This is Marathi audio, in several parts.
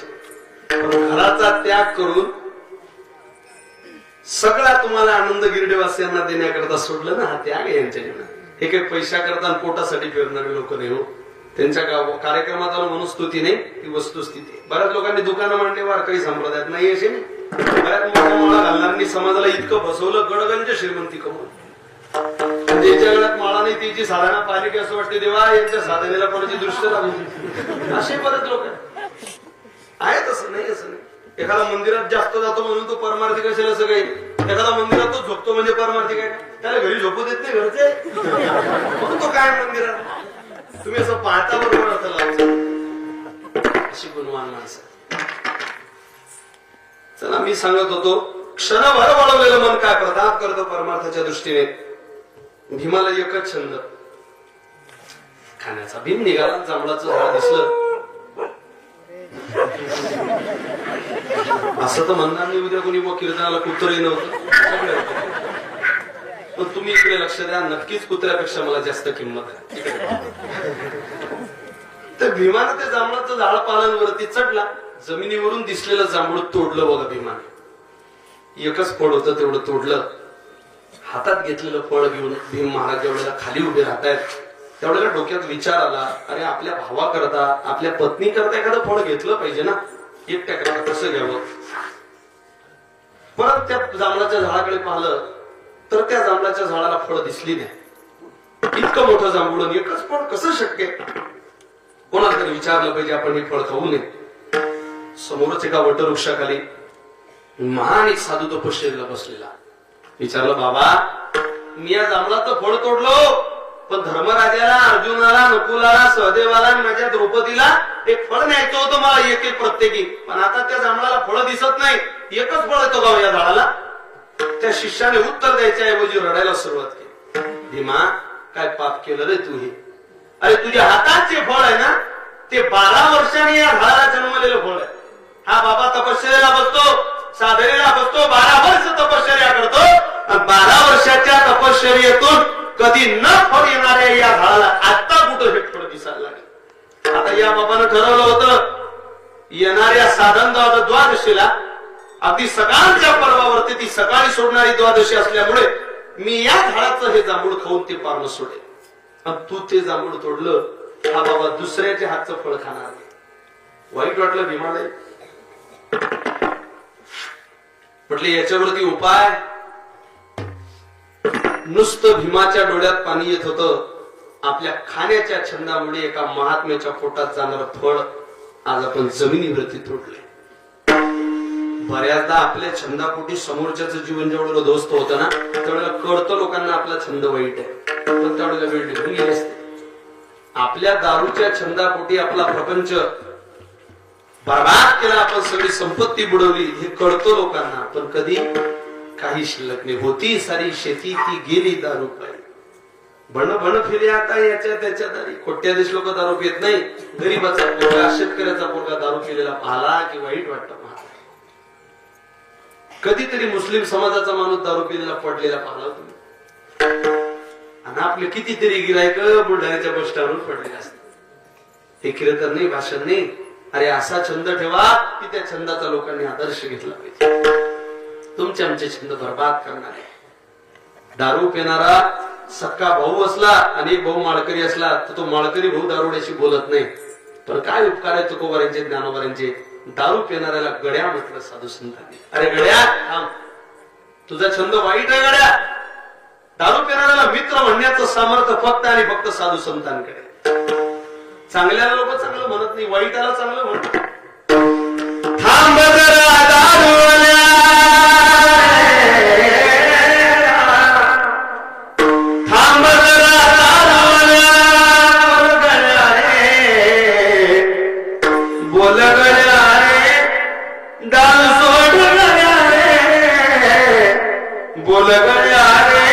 पाहिजे. पण घराचा त्याग करून सगळा तुम्हाला आनंद गिरडेवासियांना देण्याकरता सोडलं ना, हा त्याग आहे यांच्या जीवनात. हे काही पैशा करता आणि पोटासाठी फिरणारे लोक नाही हो. त्यांच्या कार्यक्रमात आलो मनस्तुती नाही, ती वस्तुस्थिती. बऱ्याच लोकांनी दुकानं मांडले वारकरी संप्रदायात नाही असे नाही. बऱ्याच मोठ्या माळा घालणाऱ्यांनी समाजाला इतकं फसवलं, गडगंज श्रीमंती कमवून. ज्याच्या गळ्यात माळा नाही त्याची साधना पाहिली की असं वाटते देवा यांच्या साधनेला कोणाची दृष्ट लागली. असे बरेच लोक आहेत. असं नाही, असं नाही. एखादा मंदिरात जास्त जातो म्हणून तो परमार्थी कशाला, असं काही. एखादा मंदिरात तो झोपतो म्हणजे परमार्थी काय? त्याला घरी झोपू देत नाही घरचे, मग तो काय मंदिरात? तुम्ही असं पाहता बरोबर अशी गुणवान माणसं. चला, मी सांगत होतो क्षणभर वळवलेलं मन काय प्रताप करतो परमार्थाच्या दृष्टीने. भीमाला एकच छंद खाण्याचा. भीम निघाला, जांभळाचं झाड दिसलं. असं तर म्हणणार नाही उद्या कोणी मग कीर्तनाला कुत्रही नव्हतं. पण तुम्ही इकडे लक्ष द्या, नक्कीच कुत्र्यापेक्षा मला जास्त किंमत आहे. तर भीमानं ते जांभळाचं झाड पालांवरती चढला. जमिनीवरून दिसलेलं जांभूळ तोडलं बघा भीमाने. एकच फळ होतं तेवढं तोडलं. हातात घेतलेलं फळ घेऊन भीम महाराज जेवढ्याला खाली उभे राहतायत तेवढ्याला डोक्यात विचार आला, अरे आपल्या भावाकरता, आपल्या पत्नी करता एखादं फळ घेतलं पाहिजे ना, एकट्या करता कसं घ्यावं. परत त्या जांभळाच्या झाडाकडे पाहिलं तर त्या जांभळाच्या झाडाला फळ दिसली नाही. इतकं मोठं जांभूळ, एकच फळ कसं शक्य? कोणाला तरी विचारलं पाहिजे, आपण हे फळ खाऊ नये. समोरच एका वटवृक्षाखाली महान एक साधू तपश्चर्येला बसलेला. विचारलं, बाबा मी या जांभळाचं फळ तोडलो, पण धर्मराजाला, अर्जुनाला, नकुलाला, सहदेवाला, माझ्या द्रौपदीला एक फळ न्यायचं होतं मला, एक एक प्रत्येकी. पण आता त्या जांभळाला फळ दिसत नाही, एकच फळ येतो गाव या झाडाला. त्या शिष्याने उत्तर द्यायच्या ऐवजी रडायला सुरुवात केली. भीमा, काय पाप केलं रे तू हे? अरे तुझ्या हातात जे फळ आहे ना, ते 12 वर्षांनी या झाडाला जन्मलेलं फळ आहे. हा बाबा तपश्चर्याला बसतो, साधनेला बसतो, 12 वर्ष तपश्चर्या करतो, आणि 12 वर्षाच्या तपश्चर्येतून कधी न फळ येणाऱ्या या झाडाला आता कुठं हे फळ दिसायला लागेल. आता या बाबानं ठरवलं होतं येणाऱ्या साधन द्वादशीला, अगदी सकाळच्या पर्वावरती, ती सकाळी सोडणारी द्वादशी असल्यामुळे मी या झाडाचं हे जांभूळ खाऊन ते पारणं सोडेल. आणि तू ते जांभूळ तोडलं, हा बाबा दुसऱ्याच्या हातचं फळ खाणार नाही. वाईट वाटलं भीमाला. म्हटले याच्यावरती उपाय. नुसतं भीमाच्या डोळ्यात पाणी येत होतं. आपल्या खाण्याच्या छंदामुळे एका महात्म्याच्या पोटात जाणार फळ आज आपण जमिनीवरती तोडले. बऱ्याचदा आपल्या छंदापोटी समोरच्याचं जीवन जेवढं उद्ध्वस्त होतं ना, तेवढ्याला कळतं लोकांना आपला छंद वाईट आहे, पण तेवढ्याला वेळ निघून गेली असते. आपल्या दारूच्या छंदापोटी आपला प्रपंच बर्बाद केला, आपण सगळी संपत्ती बुडवली, हे कळतं लोकांना. पण कधी काही शिल्लक नाही. होती सारी शेती ती गेली दारू पायी. बन फिरे आता याच्या त्याच्या दारी. कोट्याधीश लोक दारू पित नाही. गरीबाचा पोरगा, शेतकऱ्याचा पोरगा दारू पिलेला पाहला की वाईट वाटतं. कधीतरी मुस्लिम समाजाचा माणूस दारू पिलेला पडलेला पाहिला तुम्ही? आणि आपले कितीतरी गिरायक बुलढाण्याच्या बस स्टँडवर पडलेले असतात. हे कीर्तन नाही, भाषण नाही. अरे असा छंद ठेवा की त्या छंदाचा लोकांनी आदर्श घेतला पाहिजे. तुमचे आमचे छंद बर्बाद करणारे. दारू पिणारा सक्का भाऊ असला आणि एक भाऊ माळकरी असला तर तो माळकरी भाऊ दारुड्याशी बोलत नाही. पण काय उपकार आहे तुकोबारांचे, ज्ञानोबारांचे. दारू पिणाऱ्याला गड्या म्हटलं साधू संतांनी. अरे गड्या थांब, तुझा छंद वाईट आहे गड्या. दारू पिणाऱ्याला मित्र म्हणण्याचं सामर्थ्य फक्त आणि फक्त साधू संतांकडे. चांगल्याला लोक चांगलं म्हणत नाही, वाईटाला चांगलं म्हणतात. थांब जरा दारूवाल्या, थांब जरा दारूवाल्या, बोल गड्या रे, दारू सोड गड्या रे, बोल गड्या रे,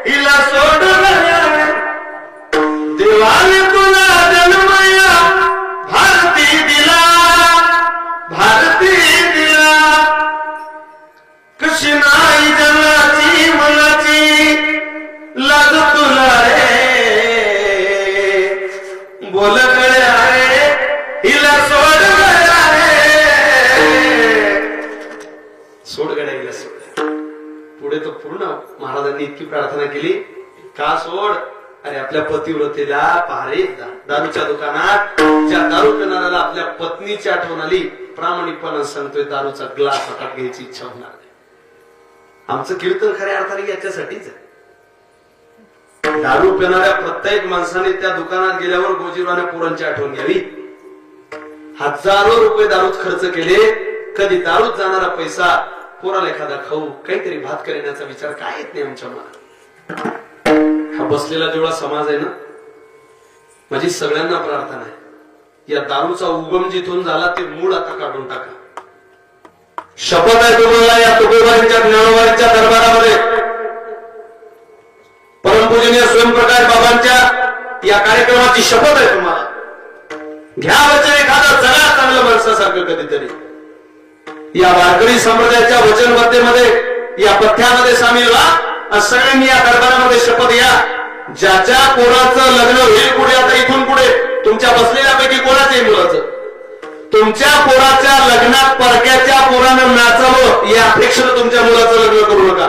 हिला सोड गड्या रे. देवाने तुला जन्मया भारती दिला, भारती दिला. कशी नाही जनाची मनाची लाज तुला रे. बोल गड्या रे, हिला सोड गड्या रे, चहा सोड. अरे आपल्या पतिव्रतेला पहारे दारूच्या दुकानात ज्या दारू पिणाऱ्याला आपल्या पत्नीची आठवण आली, प्रामाणिकपणे सांगतोय दारूचा ग्लास हातात घ्यायची इच्छा होणार नाही. आमचं कीर्तन खऱ्या अर्थाने याच्यासाठीच आहे. दारू पिणाऱ्या प्रत्येक माणसाने त्या दुकानात गेल्यावर गोजीरावाने पोरांची आठवण घ्यावी. हजारो रुपये दारूत खर्च केले, कधी दारूत जाणारा पैसा पोराला एखादा खाऊ काहीतरी भात करण्याचा विचार काय येत नाही आमच्या मनात. हा बसलेला जेवढा समाज आहे ना, माझी सगळ्यांना प्रार्थना आहे, या दारूचा उगम जिथून झाला ते मूळ आता काढून टाका. शपथ आहे तुम्हाला या तुकोबांच्या ज्ञानोबांच्या दरबारामध्ये, परमपूजनीय स्वयंप्रकाश बाबांच्या या कार्यक्रमाची शपथ आहे तुम्हाला. घ्या वचन एखादं जगा चांगलं माणसासारखं कधीतरी. या वारकरी संप्रदायाच्या वचनबद्धतेमध्ये या पथ्यामध्ये सामील व्हा. सगळ्यांनी या दरबारामध्ये शपथ घ्या. ज्याच्या पोराचं लग्न होईल पुढे, आता इथून पुढे तुमच्या बसलेल्यापैकी कोणाच्याही मुलाचं, तुमच्या पोराच्या लग्नात परक्याच्या पोरानं नाचावं या अपेक्षेनं तुमच्या मुलाचं लग्न करू नका.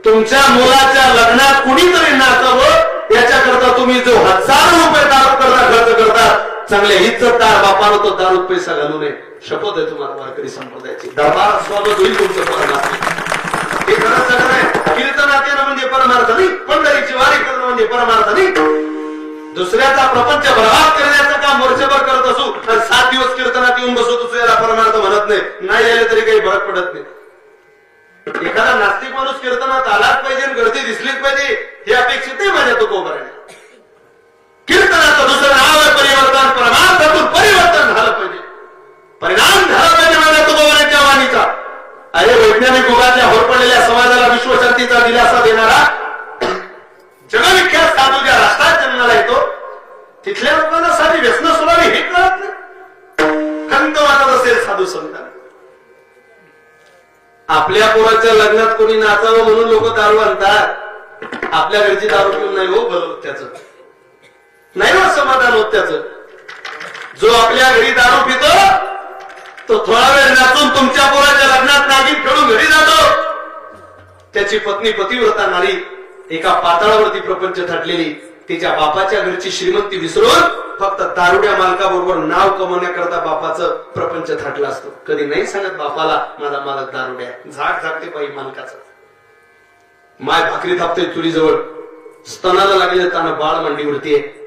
तुमच्या मुलाच्या लग्नात कुणीतरी नाचावं याच्याकरता तुम्ही जो हजारो रुपये दारू करता खर्च करतात, चांगल्या इज्जतदार बापानं तो दारूत पैसा घालू नये. शपथ आहे तुम्हाला वारकरी संप्रदायाची. दरबार स्वागत होईल तुमचं परमार्थ. हे खरं सगळं आहे. कीर्तनात येणं म्हणजे परमार्थ नाही, पंढरीची वारी करणं म्हणजे परमार्थ नाही. दुसऱ्याचा प्रपंच बर्बाद करण्याचं काम वर्षभर करत असू आणि 7 दिवस कीर्तनात येऊन बसू, दुसऱ्याला परमार्थ म्हणत नाही. नाही आले तरी काही फरक पडत नाही. एखादा नास्तिक माणूस कीर्तनात आलाच पाहिजे, गर्दी दिसलीच पाहिजे हे अपेक्षित नाही माझ्या तुकोबाराने. कीर्तनाचं दुसरं नाव आहे परिवर्तन, परमार्थातून परिवर्तन झालं पाहिजे, परिणाम झाला पाहिजे माझ्या तुकोबाराच्या वाणीचा. अरे वैज्ञानिक युगातल्या होरपडलेल्या समाजाला विश्वशांतीचा दिलासा देणारा जगविख्यात साधू ज्या राष्ट्रात जन्माला येतो, तिथल्या लोकांना साधी व्यसनं सोडावी हे कळत नाही. खंत वाटत असेल साधू संतांना. आपल्या पोराच्या लग्नात कोणी नाचावं म्हणून लोक दारू आणतात. आपल्या घरची दारू पिऊन नाही हो बरं त्याचं, नाही हो समाधान होत त्याचं. जो आपल्या घरी दारू पितो तो थोडा वेळ नाचून तुमच्या पोराच्या लग्नात नागिन खेळून घरी जातो. त्याची पत्नी पतिव्रता नारी, एका पाताळावरती प्रपंच थाटलेली, तिच्या बापाच्या घरची श्रीमंती विसरून फक्त दारुड्या मालकाबरोबर नाव कमवण्याकरता बापाचं प्रपंच थाटला असतो. कधी नाही सांगत बापाला माझा मालक दारुड्या. झाक झाकते बाई मालकाचं. माय भाकरी थापते चुलीजवळ, स्तनाला लागलेलं तानं बाळ मांडीवरती आहे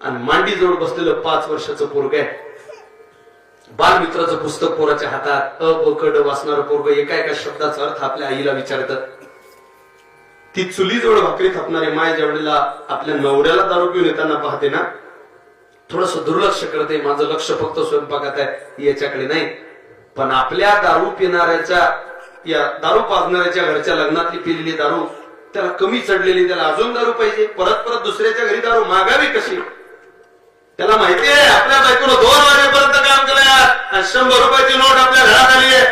आणि मांडीजवळ बसलेलं 5 वर्षाचं पोरग आहे. बालमित्राचं पुस्तक पोराच्या हातात, अ ब क ड वाचणारं पोरग एका एका शब्दाचा अर्थ आपल्या आईला विचारतात. ती चुलीजवळ भाकरी थापणारी माय ज्यावेळेला आपल्या नवऱ्याला दारू पिऊन येताना पाहते ना, थोडस दुर्लक्ष करते. माझं लक्ष फक्त स्वयंपाकात आहे याच्याकडे नाही. पण आपल्या दारू पिणाऱ्याच्या, या दारू पाजणाऱ्याच्या घरच्या लग्नातली पिलेली दारू त्याला कमी चढलेली, त्याला अजून दारू पाहिजे, परत परत दुसऱ्याच्या घरी दारू मागावी कशी. त्याला माहितीये आपल्या बायकोनं 2 वाजेपर्यंत काम केलं आणि 100 रुपयाची नोट आपल्या घरात आली आहे,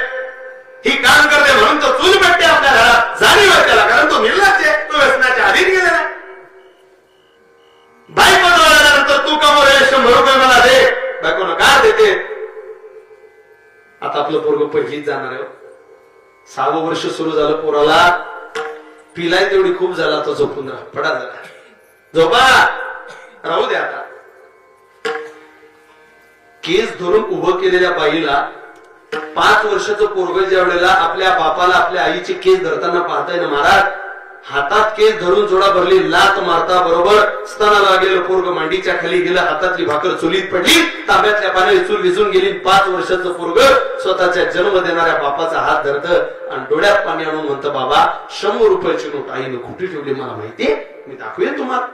ही काम करते म्हणून तो चूल पेटते आपल्या घरात. जाणीव आहे त्याला, कारण तो निर्लज्ज आहे, तो व्यसनाच्या अधीन गेलेला आहे. बायको आल्यानंतर तू कमवले 100 रुपये मला दे, बायकोनं का देते. आता आपलं पोरग पहिलीच जाणार आहे. 6वं वर्ष सुरू झालं पोराला, पिलाय तेवढी खूप झाला, तो झोपून राहा, पडा झाला, झोपा राहू दे. आता केस धरून उभं केलेल्या बाईला 5 वर्षाचं पोरग ज्या वेळेला आपल्या बापाला आपल्या आईचे केस धरताना पाहताय ना महाराज, हातात केस धरून जोडा भरली, लात मारता बरोबर स्तनाला गेलं पोरग मांडीच्या खाली गेलं, हातातली भाकर चुलीत पडली, तांब्यातल्या पाण्याने चूल विझून गेली. 5 वर्षाचं पोरग स्वतःच्या जन्म देणाऱ्या बापाचा हात धरतं आणि डोळ्यात पाणी आणून म्हणतं, बाबा 100 रुपयाची नोट आईनं कुठे ठेवली मला माहितीये, मी दाखवेन तुम्हाला.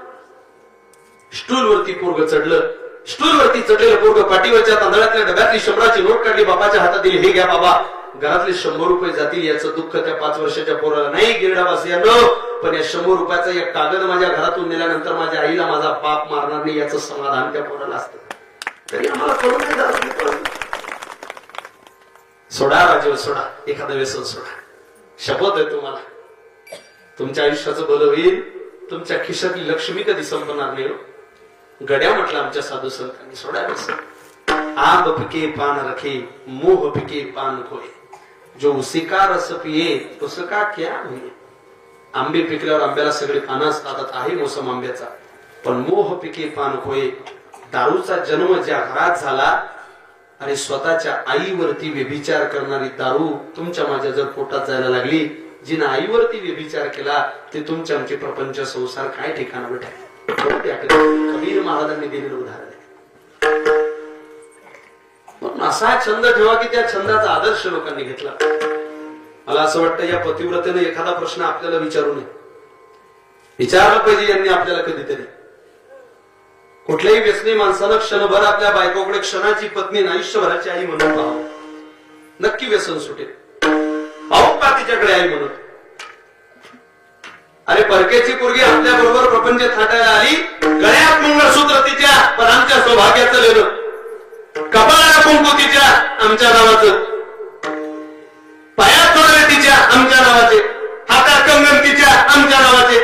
स्टूलवरती पोरग चढलं. स्टूलवरती चढलेलं पोरग पाठीवरच्या तांदळातल्या डब्यातली 100ची नोट काढली, बापाच्या हातात दिली, हे घ्या बाबा, घरातले 100 रुपये जातील याचं दुःख त्या 5 वर्षाच्या पोराला नाही. गिरडावासियांनो, पण या 100 रुपयाचा एक कागद माझ्या घरातून नेल्यानंतर माझ्या आईला माझा बाप मारणार नाही याचं समाधान त्या पोराला असतं. तरी आम्हाला कळून नाही. सोडा राजीव, सोडा, एखादं व्यसन सोडा. शपथ आहे तुम्हाला, तुमच्या आयुष्याचं भलं होईल, तुमच्या खिशातली लक्ष्मी कधी संपणार नाही. गड्या म्हटलं आमच्या साधू संतांनी, सोडा व्यसन. आंब पिके पान रखे, मोह पिके पान खोए, जो उसी का रस पिए उसका क्या हुए. आंबे पिकल्यावर आंब्याला सगळी पानं असतात, आता आहे मोसम आंब्याचा, पण मोह पिके पान होय. दारूचा जन्म ज्या घरात झाला, आणि स्वतःच्या आईवरती व्यभिचार करणारी दारू तुमच्या माझ्या जर पोटात जायला लागली, जिने आईवरती व्यभिचार केला ते तुमच्या आमचे प्रपंच संसार काय ठिकाणा भेटाय. कबीर महाराजांनी दिलेलं उदाहरण आहे. पण असा छंद ठेवा की त्या छंदाचा आदर्श लोकांनी घेतला. मला असं वाटतं या पतिव्रतेने एखादा प्रश्न आपल्याला विचारू नये, विचारलं पाहिजे यांनी आपल्याला कधीतरी. कुठल्याही व्यसनी माणसानं क्षणभर आपल्या बायकोकडे क्षणाची पत्नी आयुष्यभराची आई म्हणून पाहावं, नक्की व्यसन सुटेल. पाहू का तिच्याकडे आई म्हणून. अरे परकेची पोरगी आपल्या बरोबर प्रपंच थाटायला आली, गळ्यात मंगळसूत्र तिच्या, पण आमच्या सौभाग्याचं लेणं, कपाळाला कुंकू तिच्या आमच्या नावाचं, पायात थोडे तिच्या आमच्या नावाचे, हातात कंगन तिच्या आमच्या नावाचे.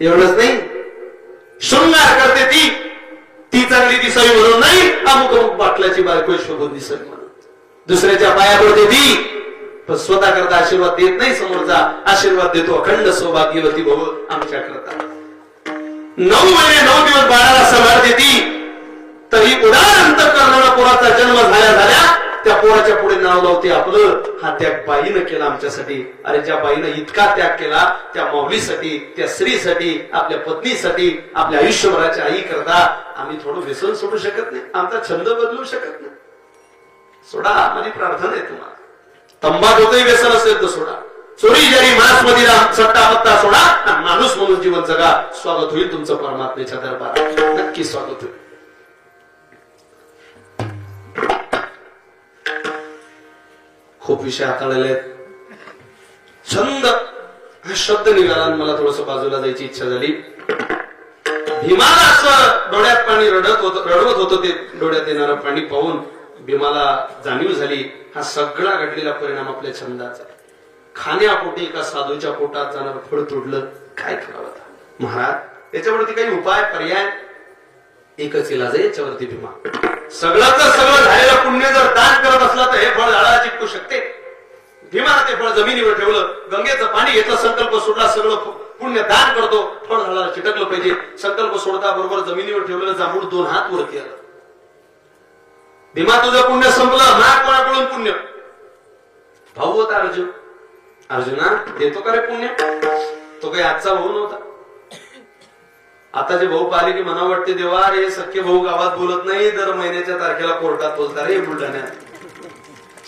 एवढंच नाही, शृंगार करते ती चांगली दिसावी म्हणून नाही, अमुक अमुक बाटल्याची बायको शोभून दिसावी म्हणून. दुसऱ्याच्या पाया पडते ती, पण स्वतः करता आशीर्वाद देत नाही, समोरचा आशीर्वाद देतो. अखंड सौभाग्यवती भव आमच्या करता. 9 महिने 9 दिवस बाळाला सांभाळते ती, तरी उदार अंतःकरणाला पोराचा जन्म झाल्या त्या पोराच्या पुढे नाव लावते आपलं. हा त्याग बाईनं केला आमच्यासाठी. अरे ज्या बाईनं इतका त्याग केला, त्या माऊलीसाठी, त्या स्त्रीसाठी, आपल्या पत्नीसाठी, आपल्या आयुष्यभराच्या आई करता आम्ही थोडं व्यसन सोडू शकत नाही, आमचा छंद बदलू शकत नाही. सोडा, माझी प्रार्थना आहे तुम्हाला. तंबाखूचंही व्यसन असेल तर सोडा, चोरी जरी मांस मदिरा सट्टा पत्ता सोडा, माणूस म्हणून जीवन जगा. स्वागत होईल तुमचं परमात्मेच्या दरबारात, नक्की स्वागत होईल. खूप विषय हाताळलेले आहेत. छंद हा शब्द निघाला, मला थोडस बाजूला जायची इच्छा झाली. भीमाला असं डोळ्यात पाणी रडवत होतं, ते डोळ्यात येणारं पाणी पाहून भीमाला जाणीव झाली, हा सगळा घडलेला परिणाम आपल्या छंदाचा. खाण्यापोटी एका साधूच्या पोटात जाणार फळ तोडलं, काय करावं महाराज. याच्यावरती काही उपाय, पर्याय, एकच इलाज आहे याच्यावरती. भीमा सगळं झालेलं पुण्य जर दान करत असला तर हे फळ झाडाला चिकटू शकते. भीमानं ते फळ जमिनीवर ठेवलं, गंगेचं पाणी घेतलं, संकल्प सोडला, सगळं पुण्य दान करतो, फळ झाडाला चिटकलं पाहिजे. संकल्प सोडता बरोबर जमिनीवर ठेवलेलं जांभूळ 2 हात वरती आलं. भीमा तुझं पुण्य संपलं, माग कोणाकडून पुण्य. भाऊ होता अर्जुन, अर्जुना देतो का रे पुण्य. तो काही आजचा भाऊ नव्हता. आता जे भाऊ पाहिले की मना वाटते, देवा रे सख्खे भाऊ गावात बोलत नाही, दर महिन्याच्या तारखेला कोर्टात बोलतात रे बुलढाण्यात,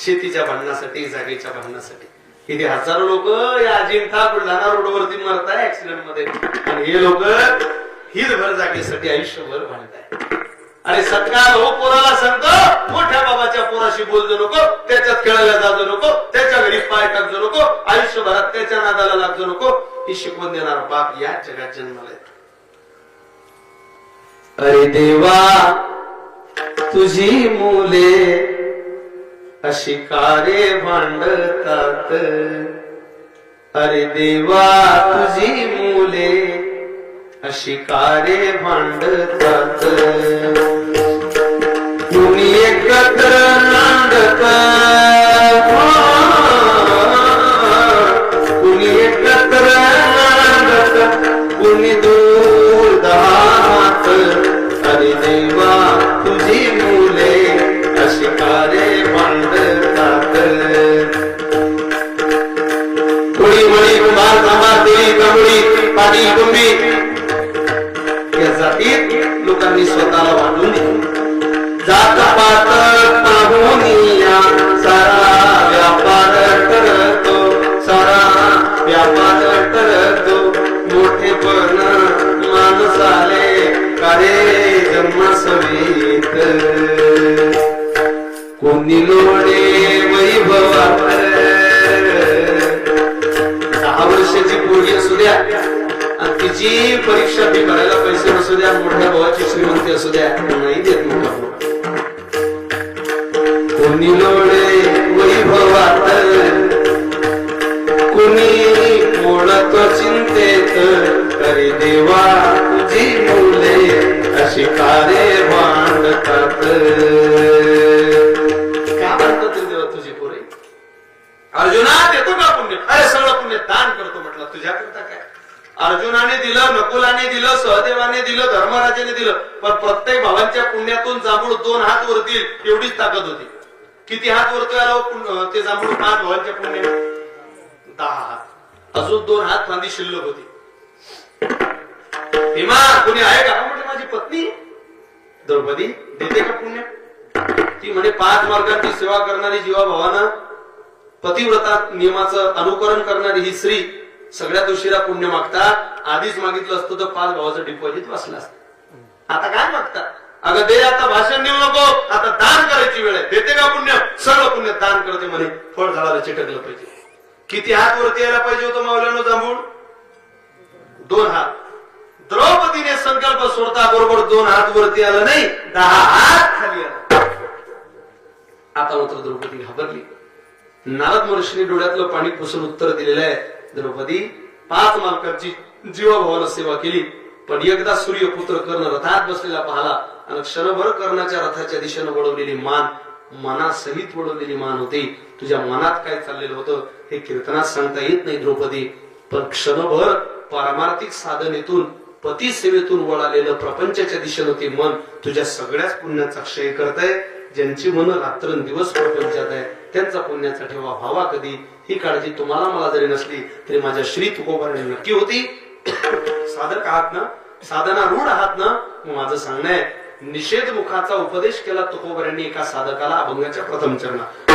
शेतीच्या भांडणासाठी, जागेच्या भांडणासाठी. किती हजारो लोक या अजिंठा बुलढाणा रोडवरती मरताय ऍक्सिडेंट मध्ये, आणि हे लोक हिरभर जागेसाठी आयुष्यभर भांडताय. आणि सख्खा भाऊ पोराला सांगतो, मोठ्या बाबाच्या पोराशी बोलजो नको, त्याच्यात खेळायला जाजो नको, त्याच्या घरी पाय टाकजो नको, आयुष्यभरात त्याच्या नादाला लागजो नको. ही शिकवून देणारा बाप या जगात जन्माला येतो. अरे देवा तुझी मुले अशी कारे भांडतात. अरे देवा तुझी मुले अशी कारे भांडतात. कुणी एकत्र नांदत, कुणी एकत्र नांदत, कुणी दूर दात. अरे देवा तुझी मुले अशी कारे भांडतात. कुणी म्हणी कुंभार सांभार देवी कमुळी पाणी कुंभी या जातीत लोकांनी स्वतःला वाटून जात पात पाहुनिया सारा व्यापार करतो, सारा व्यापार करतो. मोठेपण माणसाले कारे जन्मसवीत. कोणी लोळे वैभवात. 10 वर्षाची पोरगी असू द्या आणि तिची परीक्षा फी भरायला पैसे नसू द्या, मोठ्या भावाची श्रीमंती असू द्या, नाही देत मोठा भाऊ. कोणी लोळे वैभवात, कुणी मोडतो चिंतेत. अरे देवा तुझी मुले अशी कारे भांडतात. काय म्हणतात देवा तुझी पोरे. अर्जुना देतो का पुण्य. अरे सगळं पुण्य दान देवाने दिलं, सहदेवाने दिलं, धर्मराजाने दिलं, पण प्रत्येक भावांच्या पुण्यातून जांभूळ 2 हात वरतील एवढीच ताकद होती. किती हात वरती आलो ते जांभूळ 5 भावांच्या पुण्याने? 10 हात. अजून 2 हात फांदी शिल्लक होती. भीमा कोणी आहे का म्हटलं? माझी पत्नी द्रौपदी देते का पुण्य? ती म्हणे 5 मार्गांची सेवा करणारी जीवाभावानं पतिव्रता नियमाचं अनुकरण करणारी ही स्त्री सगळ्यात उशिरा पुण्य मागतात. आधीच मागितलं असतं तर 5 भावाचं डिपॉझिट वाचलं असतं. आता काय मागता? अगं दे, आता भाषण देऊ नको, आता दान करायची वेळ आहे. देते का पुण्य? सगळं पुण्य दान करते म्हणे. फळ झाडाला चिटकलं पाहिजे. किती हात वरती यायला पाहिजे होतं मावल्यानो जांभूळ? 2 हात. द्रौपदीने संकल्प सोडता बरोबर 2 हात वरती आलं नाही, 10 हात खाली आला. आता मात्र द्रौपदी घाबरली. नारद महर्षीने डोळ्यातलं पाणी पुसून उत्तर दिलेलं आहे, द्रौपदी 5 मालकांची जीवाभावानं सेवा केली, पण एकदा सूर्यपुत्र कर्ण रथात बसलेला पाहिला आणि क्षणभर कर्णाच्या रथाच्या दिशेनं वळवलेली मान, मनासहित वळवलेली मान होती. तुझ्या मनात काय चाललेलं होतं हे कीर्तनात सांगता येत नाही द्रौपदी, पण क्षणभर पारमार्थिक साधनेतून पती सेवेतून वळालेलं प्रपंचाच्या दिशेनं ते मन तुझ्या सगळ्याच पुण्याचा क्षय करतंय. ज्यांची मन रात्रंदिवस प्रपंचात आहे त्यांचा पुण्याचा ठेवा व्हावा कधी, ही काळजी तुम्हाला मला जरी नसली तरी माझ्या श्री तुकोबाने नक्की होती. साधक आहात ना, साधना रूढ आहात ना, माझं सांगणं आहे, निषेध मुखाचा उपदेश केला तुकोबारांनी एका साधकाला अभंगाच्या प्रथम चरणात.